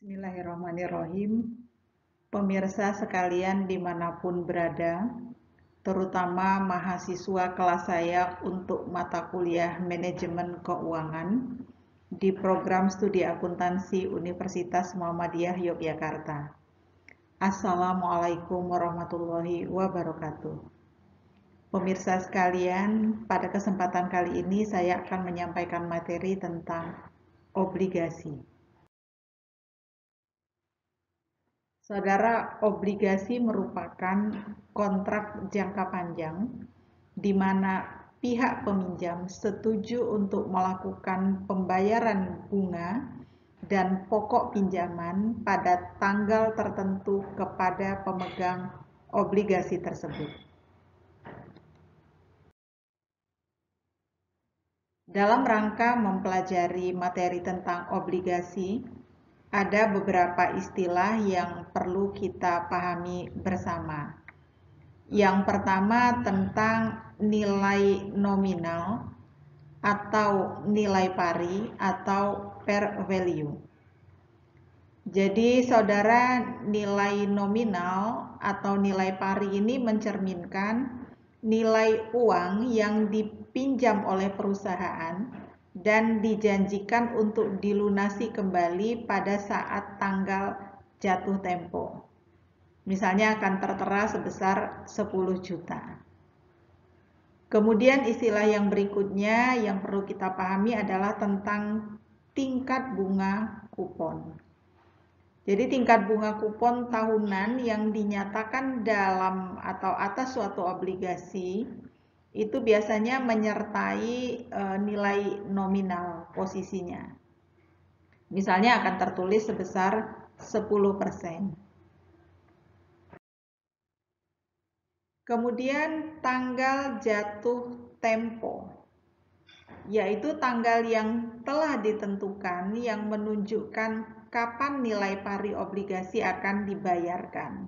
Bismillahirrahmanirrahim. Pemirsa sekalian dimanapun berada, terutama mahasiswa kelas saya untuk mata kuliah Manajemen Keuangan di program studi akuntansi Universitas Muhammadiyah Yogyakarta. Assalamualaikum warahmatullahi wabarakatuh. Pemirsa sekalian, pada kesempatan kali ini saya akan menyampaikan materi tentang obligasi. Saudara, obligasi merupakan kontrak jangka panjang di mana pihak peminjam setuju untuk melakukan pembayaran bunga dan pokok pinjaman pada tanggal tertentu kepada pemegang obligasi tersebut. Dalam rangka mempelajari materi tentang obligasi, ada beberapa istilah yang perlu kita pahami bersama. Yang pertama tentang nilai nominal atau nilai pari atau par value. Jadi saudara, nilai nominal atau nilai pari ini mencerminkan nilai uang yang dipinjam oleh perusahaan dan dijanjikan untuk dilunasi kembali pada saat tanggal jatuh tempo. Misalnya akan tertera sebesar 10 juta. Kemudian istilah yang berikutnya yang perlu kita pahami adalah tentang tingkat bunga kupon. Jadi tingkat bunga kupon tahunan yang dinyatakan dalam atau atas suatu obligasi itu biasanya menyertai nilai nominal posisinya. Misalnya akan tertulis sebesar 10%. Kemudian tanggal jatuh tempo, yaitu tanggal yang telah ditentukan yang menunjukkan kapan nilai pari obligasi akan dibayarkan.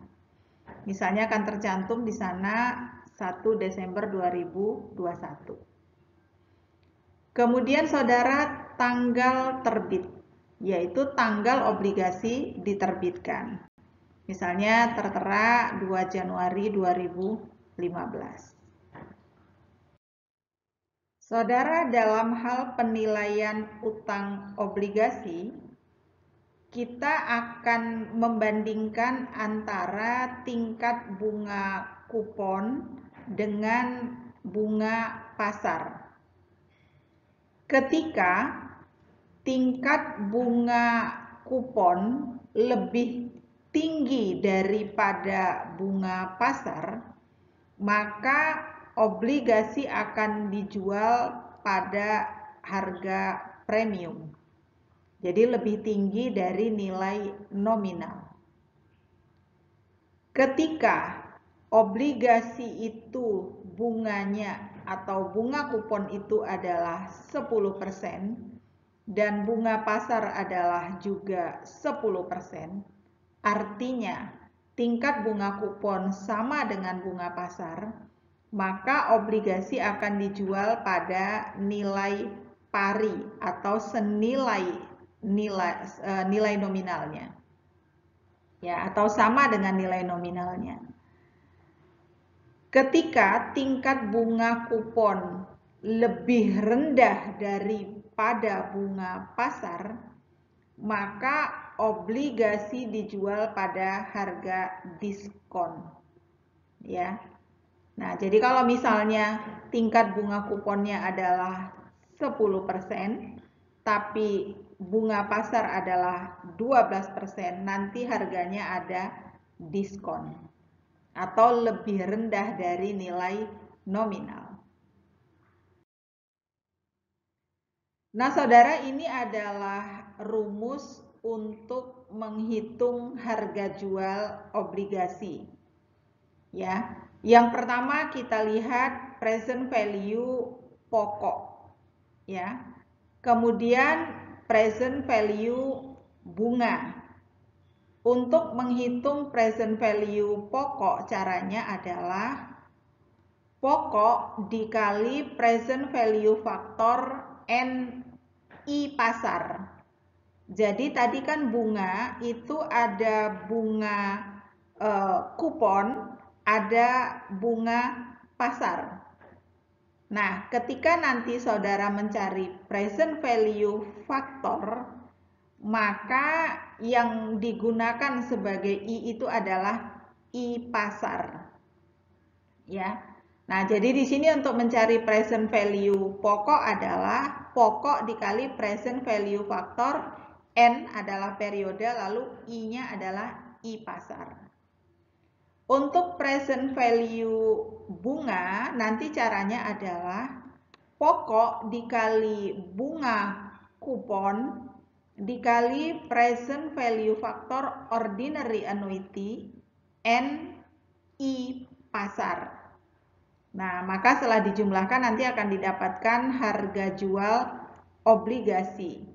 Misalnya akan tercantum di sana 1 Desember 2021. Kemudian saudara, tanggal terbit, yaitu tanggal obligasi diterbitkan. Misalnya tertera 2 Januari 2015. Saudara, dalam hal penilaian utang obligasi, kita akan membandingkan antara tingkat bunga kupon dengan bunga pasar. Ketika tingkat bunga kupon lebih tinggi daripada bunga pasar, maka obligasi akan dijual pada harga premium. Jadi lebih tinggi dari nilai nominal. Ketika obligasi itu bunganya atau bunga kupon itu adalah 10% dan bunga pasar adalah juga 10%, artinya tingkat bunga kupon sama dengan bunga pasar, maka obligasi akan dijual pada nilai pari atau senilai nilai nominalnya, ya, atau sama dengan nilai nominalnya. Ketika tingkat bunga kupon lebih rendah daripada bunga pasar, maka obligasi dijual pada harga diskon, ya. Nah, jadi kalau misalnya tingkat bunga kuponnya adalah 10%, tapi bunga pasar adalah 12%, nanti harganya ada diskon atau lebih rendah dari nilai nominal. Nah, saudara, ini adalah rumus untuk menghitung harga jual obligasi. Ya, yang pertama kita lihat present value pokok, ya. Kemudian present value bunga. Untuk menghitung present value pokok, caranya adalah pokok dikali present value faktor NI pasar Jadi tadi kan bunga itu ada bunga kupon, ada bunga pasar. Nah, ketika nanti saudara mencari present value factor, maka yang digunakan sebagai I itu adalah I pasar. Ya. Nah, jadi di sini untuk mencari present value pokok adalah pokok dikali present value factor, N adalah periode, lalu I-nya adalah I pasar. Untuk present value bunga, nanti caranya adalah pokok dikali bunga kupon dikali present value factor ordinary annuity N I pasar. Nah, maka setelah dijumlahkan nanti akan didapatkan harga jual obligasi.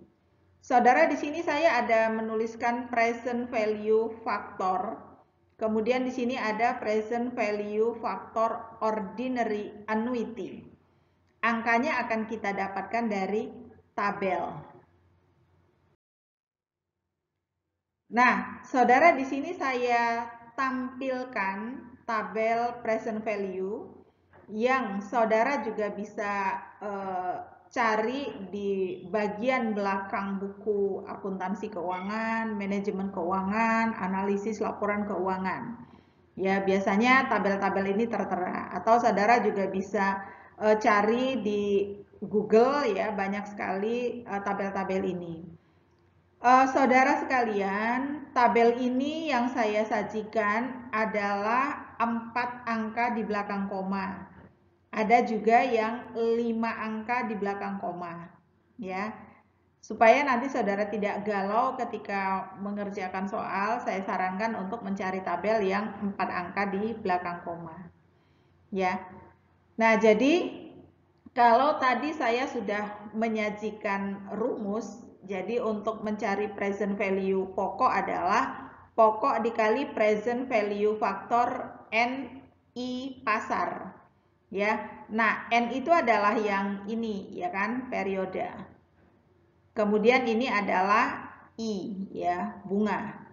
Saudara, di sini saya ada menuliskan present value factor. Kemudian di sini ada present value factor ordinary annuity. Angkanya akan kita dapatkan dari tabel. Nah, saudara, di sini saya tampilkan tabel present value yang saudara juga bisa cari di bagian belakang buku akuntansi keuangan, manajemen keuangan, analisis laporan keuangan. Ya, biasanya tabel-tabel ini tertera, atau saudara juga bisa cari di Google, ya, banyak sekali tabel-tabel ini. Saudara sekalian, tabel ini yang saya sajikan adalah 4 angka di belakang koma. Ada juga yang 5 angka di belakang koma, ya. Supaya nanti saudara tidak galau ketika mengerjakan soal, saya sarankan untuk mencari tabel yang 4 angka di belakang koma. Ya. Nah, jadi kalau tadi saya sudah menyajikan rumus, jadi untuk mencari present value pokok adalah pokok dikali present value faktor N I pasar. Ya. Nah, N itu adalah yang ini, ya kan, periode. Kemudian ini adalah I, ya, bunga.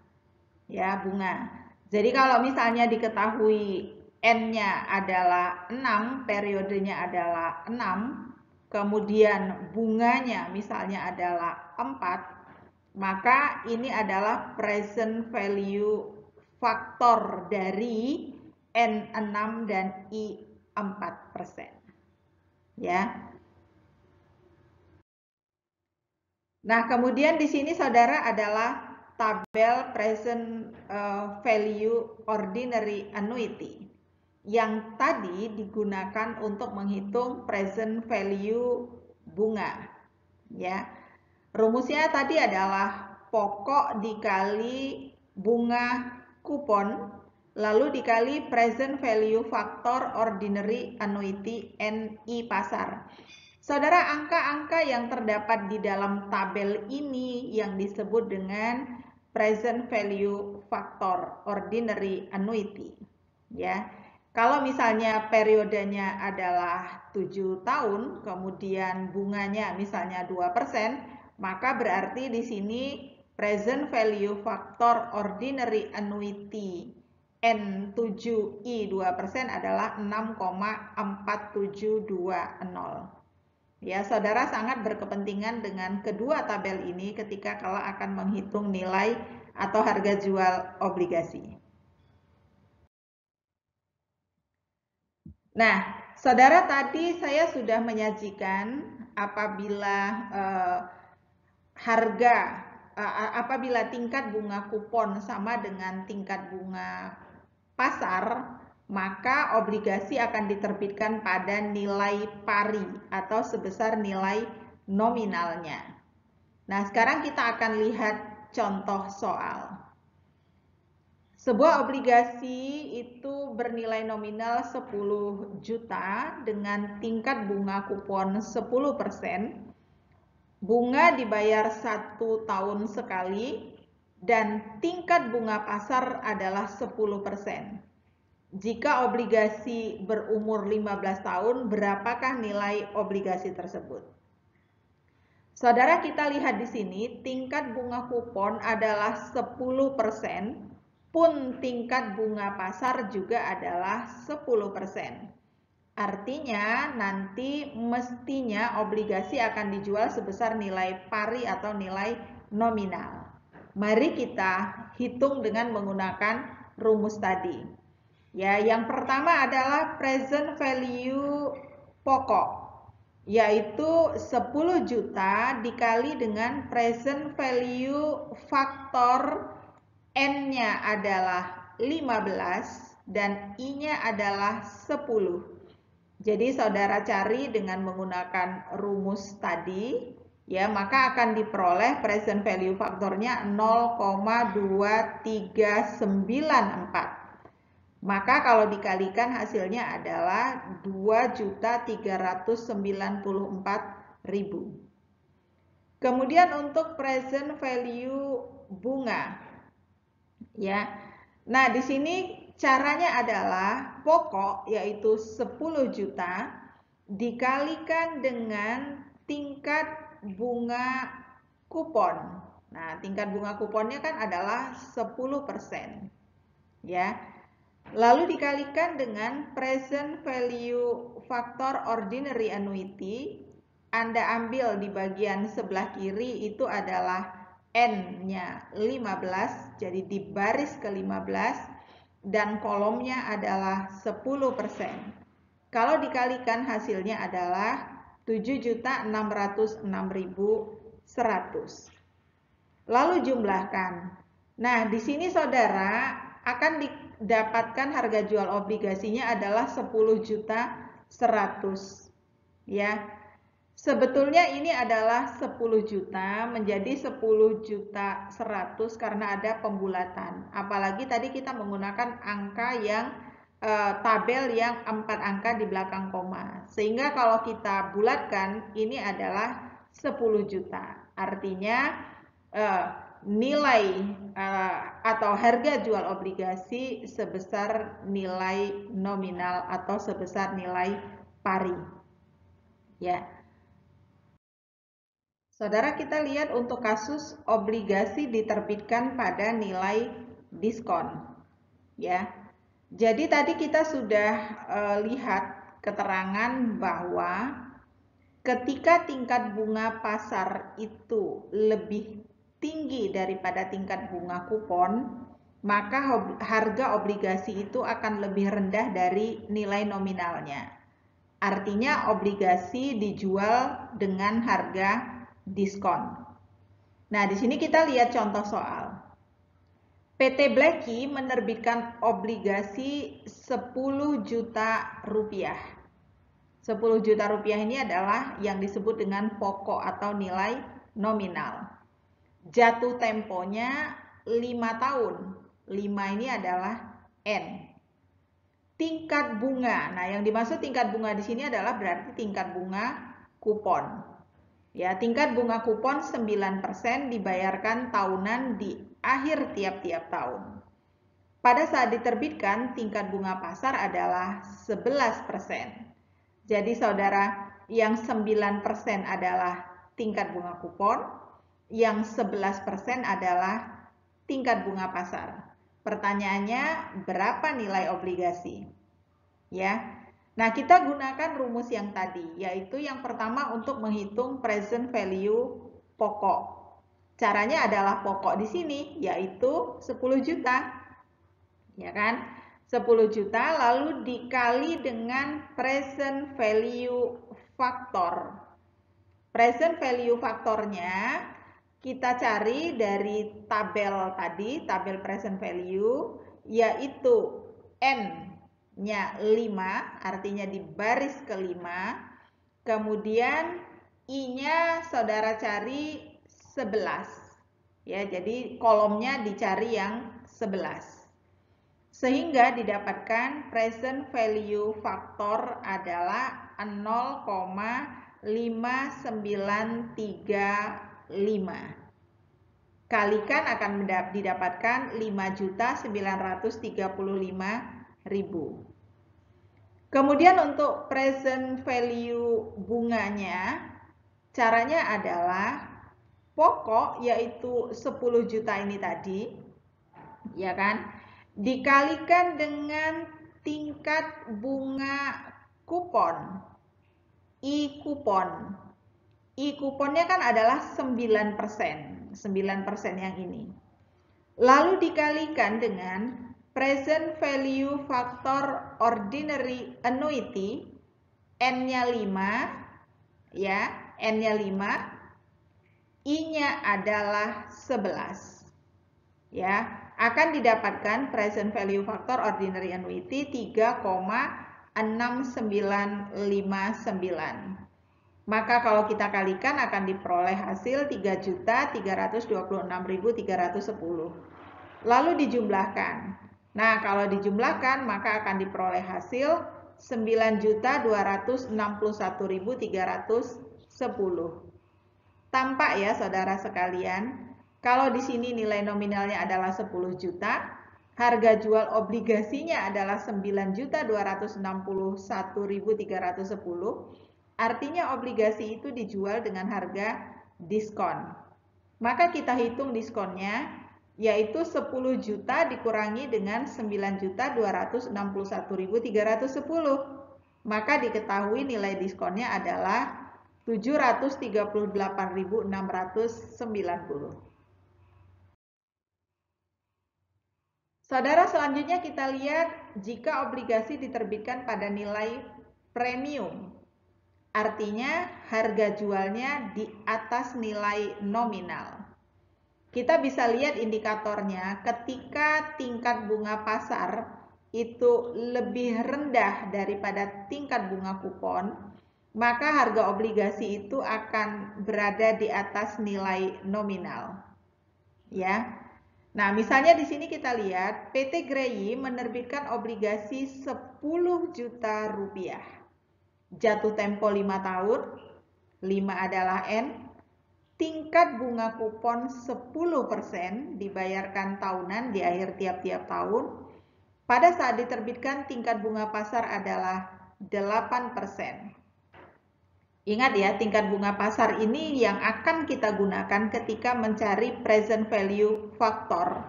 Ya, bunga. Jadi kalau misalnya diketahui N-nya adalah 6, periodenya adalah 6, kemudian bunganya misalnya adalah 4, maka ini adalah present value faktor dari N6 dan I4%. Ya. Nah, kemudian di sini saudara adalah tabel present value ordinary annuity yang tadi digunakan untuk menghitung present value bunga. Ya, rumusnya tadi adalah pokok dikali bunga kupon lalu dikali present value factor ordinary annuity NI pasar. Saudara, angka-angka yang terdapat di dalam tabel ini yang disebut dengan present value factor ordinary annuity. Ya. Kalau misalnya periodenya adalah 7 tahun, kemudian bunganya misalnya 2%, maka berarti di sini present value factor ordinary annuity N7I 2% adalah 6,4720. Ya, saudara sangat berkepentingan dengan kedua tabel ini ketika kalau akan menghitung nilai atau harga jual obligasi. Nah, saudara, tadi saya sudah menyajikan apabila apabila tingkat bunga kupon sama dengan tingkat bunga pasar, maka obligasi akan diterbitkan pada nilai pari atau sebesar nilai nominalnya. Nah, sekarang kita akan lihat contoh soal. Sebuah obligasi itu bernilai nominal 10 juta dengan tingkat bunga kupon 10%. Bunga dibayar 1 tahun sekali dan tingkat bunga pasar adalah 10%. Jika obligasi berumur 15 tahun, berapakah nilai obligasi tersebut? Saudara, kita lihat di sini tingkat bunga kupon adalah 10%, pun tingkat bunga pasar juga adalah 10%. Artinya nanti mestinya obligasi akan dijual sebesar nilai pari atau nilai nominal. Mari kita hitung dengan menggunakan rumus tadi. Ya, yang pertama adalah present value pokok, yaitu 10 juta dikali dengan present value faktor N-nya adalah 15 dan I-nya adalah 10. Jadi saudara cari dengan menggunakan rumus tadi, ya, maka akan diperoleh present value faktornya 0,2394. Maka kalau dikalikan hasilnya adalah 2.394.000. Kemudian untuk present value bunga, ya. Nah, di sini caranya adalah pokok yaitu 10 juta dikalikan dengan tingkat bunga kupon. Nah, tingkat bunga kuponnya kan adalah 10%. Ya. Lalu dikalikan dengan present value faktor ordinary annuity. Anda ambil di bagian sebelah kiri itu adalah N-nya 15, jadi di baris ke-15 dan kolomnya adalah 10%. Kalau dikalikan hasilnya adalah 7.606.100. Lalu jumlahkan. Nah, di sini saudara akan didapatkan harga jual obligasinya adalah 10.100.000. Ya. Sebetulnya ini adalah 10 juta menjadi 10.100.000 karena ada pembulatan. Apalagi tadi kita menggunakan angka yang tabel yang 4 angka di belakang koma. Sehingga kalau kita bulatkan ini adalah 10 juta. Artinya nilai atau harga jual obligasi sebesar nilai nominal atau sebesar nilai pari. Ya. Saudara, kita lihat untuk kasus obligasi diterbitkan pada nilai diskon. Ya. Jadi tadi kita sudah lihat keterangan bahwa ketika tingkat bunga pasar itu lebih tinggi daripada tingkat bunga kupon, maka harga obligasi itu akan lebih rendah dari nilai nominalnya. Artinya obligasi dijual dengan harga diskon. Nah, di sini kita lihat contoh soal. PT Blackie menerbitkan obligasi 10 juta rupiah. 10 juta rupiah ini adalah yang disebut dengan pokok atau nilai nominal. Jatuh temponya 5 tahun. 5 ini adalah N. Tingkat bunga. Nah, yang dimaksud tingkat bunga di sini adalah berarti tingkat bunga kupon. Ya, tingkat bunga kupon 9% dibayarkan tahunan di akhir tiap-tiap tahun. Pada saat diterbitkan, tingkat bunga pasar adalah 11%. Jadi saudara, yang 9% adalah tingkat bunga kupon, yang 11% adalah tingkat bunga pasar. Pertanyaannya, berapa nilai obligasi? Ya. Nah, kita gunakan rumus yang tadi, yaitu yang pertama untuk menghitung present value pokok. Caranya adalah pokok di sini, yaitu 10 juta. Ya kan? 10 juta lalu dikali dengan present value faktor. Present value faktornya kita cari dari tabel tadi, tabel present value, yaitu N-nya 5, artinya di baris ke-5. Kemudian I-nya saudara cari 11. Ya, jadi kolomnya dicari yang 11. Sehingga didapatkan present value faktor adalah 0,5935. Kalikan akan didapatkan 5.935.000. Kemudian untuk present value bunganya Caranya adalah pokok yaitu 10 juta ini tadi, ya kan, dikalikan dengan tingkat bunga kupon, I kupon. I kuponnya kan adalah 9%, 9% yang ini. Lalu dikalikan dengan present value factor ordinary annuity, N-nya 5, ya, N-nya 5, I-nya adalah 11. Ya, akan didapatkan present value factor ordinary annuity 3,6959. Maka kalau kita kalikan akan diperoleh hasil 3.326.310. Lalu dijumlahkan. Nah, kalau dijumlahkan maka akan diperoleh hasil 9.261.310. Tampak ya saudara sekalian, kalau di sini nilai nominalnya adalah 10 juta, harga jual obligasinya adalah 9.261.310. Artinya obligasi itu dijual dengan harga diskon. Maka kita hitung diskonnya, yaitu 10 juta dikurangi dengan 9.261.310. Maka diketahui nilai diskonnya adalah 738.690. Saudara, selanjutnya kita lihat jika obligasi diterbitkan pada nilai premium. Artinya harga jualnya di atas nilai nominal. Kita bisa lihat indikatornya ketika tingkat bunga pasar itu lebih rendah daripada tingkat bunga kupon, maka harga obligasi itu akan berada di atas nilai nominal. Ya. Nah, misalnya di sini kita lihat PT Grey menerbitkan obligasi 10 juta rupiah. Jatuh tempo 5 tahun, 5 adalah N, tingkat bunga kupon 10% dibayarkan tahunan di akhir tiap-tiap tahun. Pada saat diterbitkan tingkat bunga pasar adalah 8%. Ingat ya, tingkat bunga pasar ini yang akan kita gunakan ketika mencari present value factor.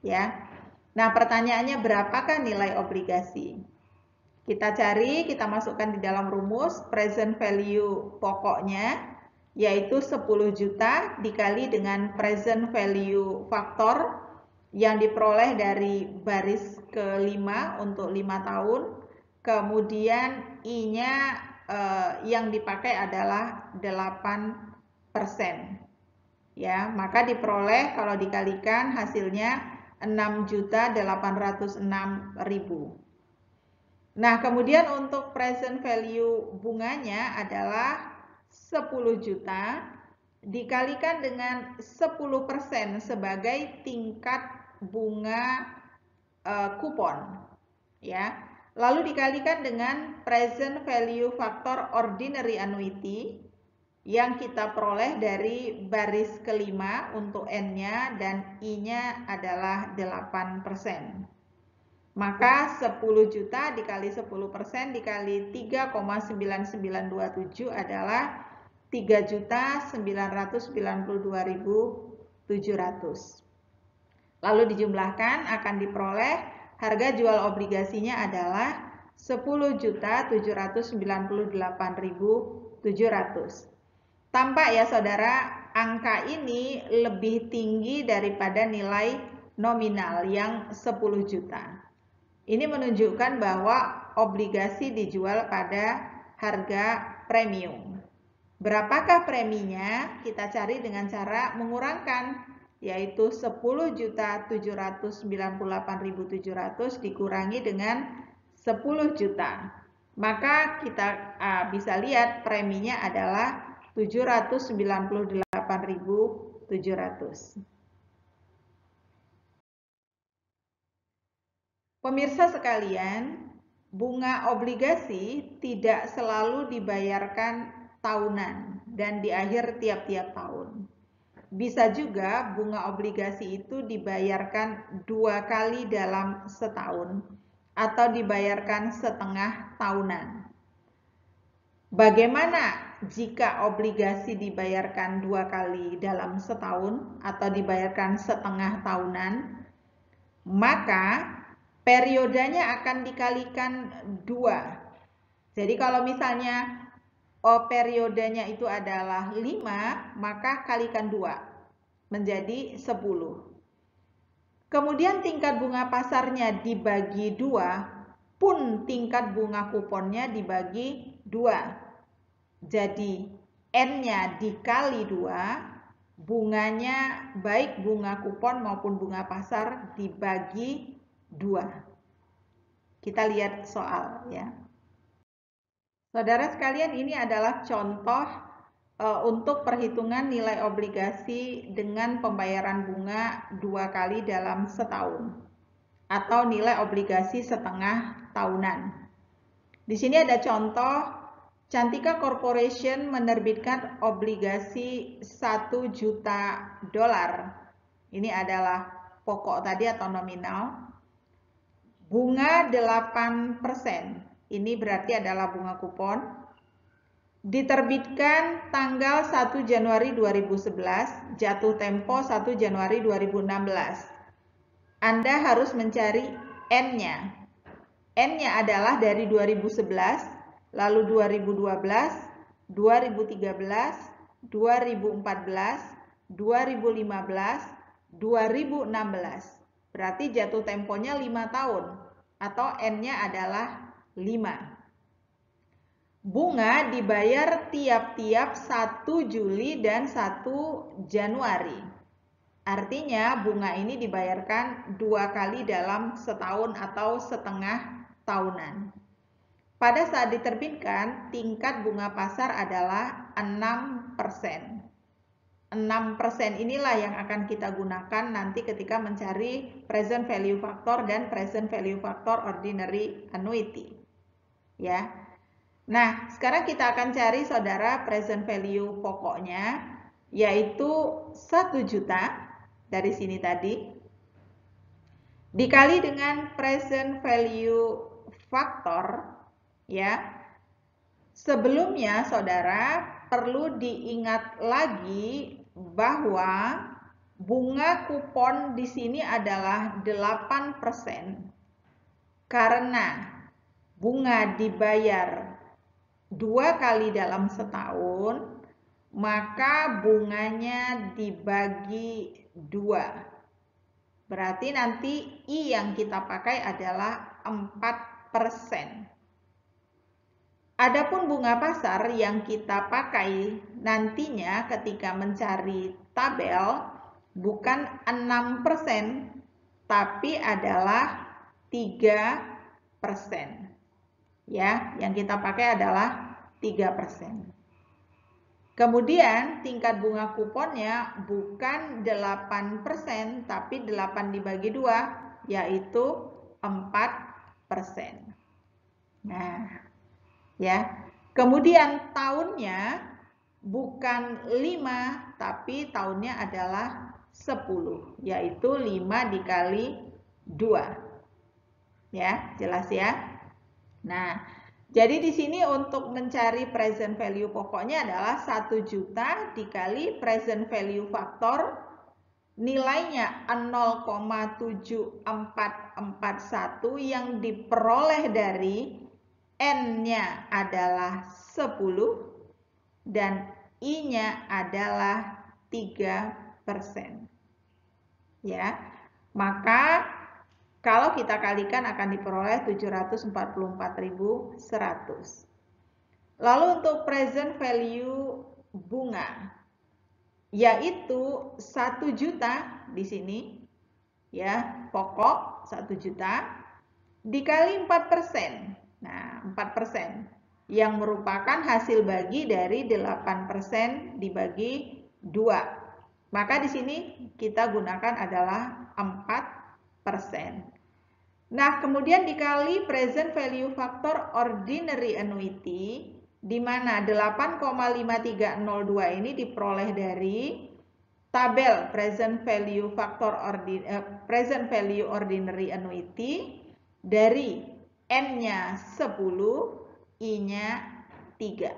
Ya. Nah, pertanyaannya berapakah nilai obligasi? Kita cari, kita masukkan di dalam rumus present value pokoknya, yaitu 10 juta dikali dengan present value factor yang diperoleh dari baris ke-5 untuk 5 tahun. Kemudian I-nya yang dipakai adalah 8%. Ya, maka diperoleh kalau dikalikan hasilnya 6.806.000. Nah, kemudian untuk present value bunganya adalah 10 juta dikalikan dengan 10% sebagai tingkat bunga kupon. Ya. Lalu dikalikan dengan present value factor ordinary annuity yang kita peroleh dari baris ke-5 untuk N-nya dan I-nya adalah 8%. Maka 10 juta dikali 10% dikali 3,9927 adalah 3.992.700. Lalu dijumlahkan akan diperoleh harga jual obligasinya adalah 10.798.700. Tampak ya saudara, angka ini lebih tinggi daripada nilai nominal yang 10 juta. Ini menunjukkan bahwa obligasi dijual pada harga premium. Berapakah preminya? Kita cari dengan cara mengurangkan, yaitu 10.798.700 dikurangi dengan 10 juta. Maka kita bisa lihat preminya adalah 798.700. Pemirsa sekalian, bunga obligasi tidak selalu dibayarkan tahunan dan di akhir tiap-tiap tahun. Bisa juga bunga obligasi itu dibayarkan 2 kali dalam setahun atau dibayarkan setengah tahunan. Bagaimana jika obligasi dibayarkan 2 kali dalam setahun atau dibayarkan setengah tahunan? Maka periodenya akan dikalikan 2. Jadi kalau misalnya periodenya itu adalah 5, maka kalikan 2 menjadi 10. Kemudian tingkat bunga pasarnya dibagi 2, pun tingkat bunga kuponnya dibagi 2. Jadi N-nya dikali 2, bunganya baik bunga kupon maupun bunga pasar dibagi 2. Kita lihat soal ya. Saudara sekalian, ini adalah contoh untuk perhitungan nilai obligasi dengan pembayaran bunga 2 kali dalam setahun atau nilai obligasi setengah tahunan. Di sini ada contoh, Cantika Corporation menerbitkan obligasi 1 juta dolar. Ini adalah pokok tadi atau nominal. Bunga 8%. Ini berarti adalah bunga kupon. Diterbitkan tanggal 1 Januari 2011, jatuh tempo 1 Januari 2016. Anda harus mencari N-nya. N-nya adalah dari 2011, lalu 2012, 2013, 2014, 2015, 2016. Berarti jatuh temponya 5 tahun atau N-nya adalah 5. Bunga dibayar tiap-tiap 1 Juli dan 1 Januari. Artinya bunga ini dibayarkan 2 kali dalam setahun atau setengah tahunan. Pada saat diterbitkan, tingkat bunga pasar adalah 6%. 6% inilah yang akan kita gunakan nanti ketika mencari present value factor dan present value factor ordinary annuity. Ya. Nah, sekarang kita akan cari saudara present value pokoknya, yaitu 1 juta dari sini tadi, dikali dengan present value factor, ya. Sebelumnya saudara perlu diingat lagi bahwa bunga kupon di sini adalah 8% karena bunga dibayar 2 kali dalam setahun, maka bunganya dibagi 2. Berarti nanti I yang kita pakai adalah 4%. Adapun bunga pasar yang kita pakai nantinya ketika mencari tabel bukan 6%, tapi adalah 3%. Ya, yang kita pakai adalah 3%. Kemudian tingkat bunga kuponnya bukan 8%, tapi 8 dibagi 2, yaitu 4%. Nah, ya. Kemudian tahunnya bukan 5, tapi tahunnya adalah 10, yaitu 5 dikali 2. Ya, jelas ya? Nah, jadi di sini untuk mencari present value pokoknya adalah 1 juta dikali present value factor, nilainya 0,7441 yang diperoleh dari N-nya adalah 10 dan I-nya adalah 3%. Ya. Maka kalau kita kalikan akan diperoleh 744.100. Lalu untuk present value bunga, yaitu 1 juta di sini, ya, pokok 1 juta dikali 4%. Nah, 4% yang merupakan hasil bagi dari 8% dibagi 2. Maka di sini kita gunakan adalah 4%. Nah, kemudian dikali present value factor ordinary annuity, di mana 8,5302 ini diperoleh dari tabel present value factor present value ordinary annuity dari N-nya 10, I-nya 3.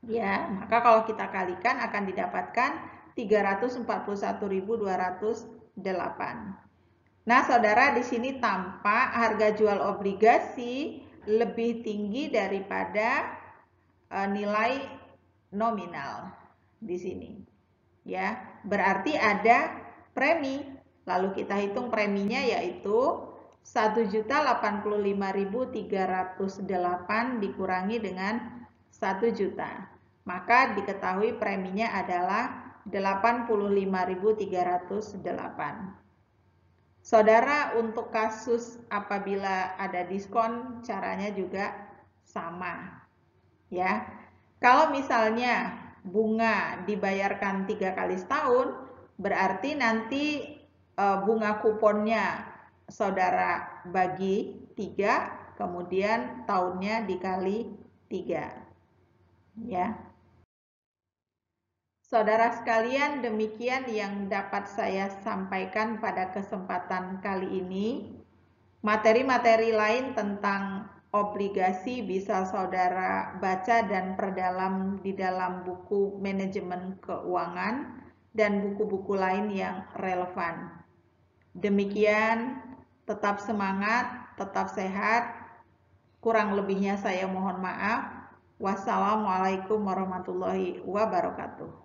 Ya, maka kalau kita kalikan akan didapatkan 341.208. Nah, saudara, di sini tampak harga jual obligasi lebih tinggi daripada nilai nominal di sini. Ya, berarti ada premi. Lalu kita hitung preminya yaitu 1.085.308 dikurangi dengan 1 juta. Maka diketahui preminya adalah 85.308. Saudara, untuk kasus apabila ada diskon, caranya juga sama. Ya, kalau misalnya bunga dibayarkan 3 kali setahun, berarti nanti bunga kuponnya saudara bagi 3, kemudian tahunnya dikali 3. Ya. Saudara sekalian, demikian yang dapat saya sampaikan pada kesempatan kali ini. Materi-materi lain tentang obligasi bisa saudara baca dan perdalam di dalam buku manajemen keuangan dan buku-buku lain yang relevan. Demikian, tetap semangat, tetap sehat. Kurang lebihnya saya mohon maaf. Wassalamualaikum warahmatullahi wabarakatuh.